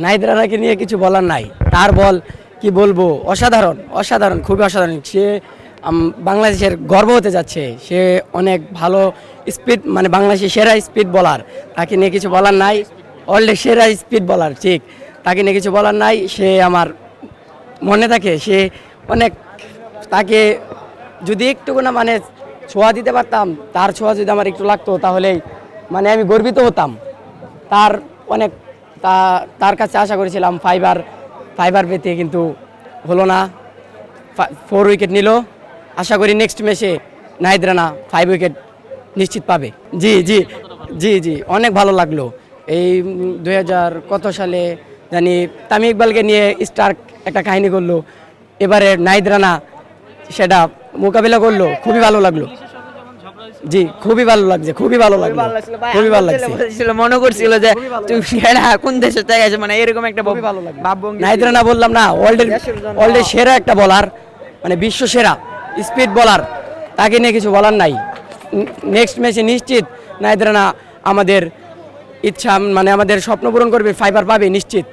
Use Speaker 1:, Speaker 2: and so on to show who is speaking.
Speaker 1: নাহিদ রানাকে নিয়ে কিছু বলার নাই, তার বল কি বলবো, অসাধারণ অসাধারণ, খুবই অসাধারণ। সে বাংলাদেশের গর্ব হতে যাচ্ছে, সে অনেক ভালো স্পিড, মানে বাংলাদেশের সেরা স্পিড বলার, তাকে নিয়ে কিছু বলার নাই। অলরেডি সেরা স্পিড বলার, ঠিক, তাকে নিয়ে কিছু বলার নাই। সে আমার মনে থাকে, সে অনেক, তাকে যদি একটু না মানে ছোঁয়া দিতে পারতাম, তার ছোঁয়া যদি আমার একটু লাগতো তাহলেই মানে আমি গর্বিত হতাম। তার অনেক তার কাছে আশা করেছিলাম ফাইবার পেতে, কিন্তু হলো না। 4 উইকেট নিল। আশা করি নেক্সট ম্যাচে নাহিদ রানা 5 উইকেট নিশ্চিত পাবে। জি জি জি জি, অনেক ভালো লাগলো। এই 2000 কত সালে জানি তামিম ইকবালকে নিয়ে স্টার একটা কাহিনী করলো, এবারে নাহিদ রানা সেটা মোকাবিলা করলো, খুবই ভালো লাগলো। জি, খুবই ভালো লাগছে, খুবই ভালো লাগলো, খুবই ভালো লাগছে।
Speaker 2: মনে করছিল যে তুই সেরা কোন দেশে থেকে আছে, মানে এরকম একটা
Speaker 1: খুবই ভালো লাগলো।
Speaker 2: ভাবভঙ্গি
Speaker 1: নাহিদ রানা বললাম না, ওয়ার্ল্ডের সেরা একটা বলার, মানে বিশ্ব সেরা স্পিড বলার, তাকে নিয়ে কিছু বলার নাই। নেক্সট ম্যাচে নিশ্চিত নাহিদ রানা আমাদের ইচ্ছা, মানে আমাদের স্বপ্ন পূরণ করবে, ফাইবার পাবে নিশ্চিত।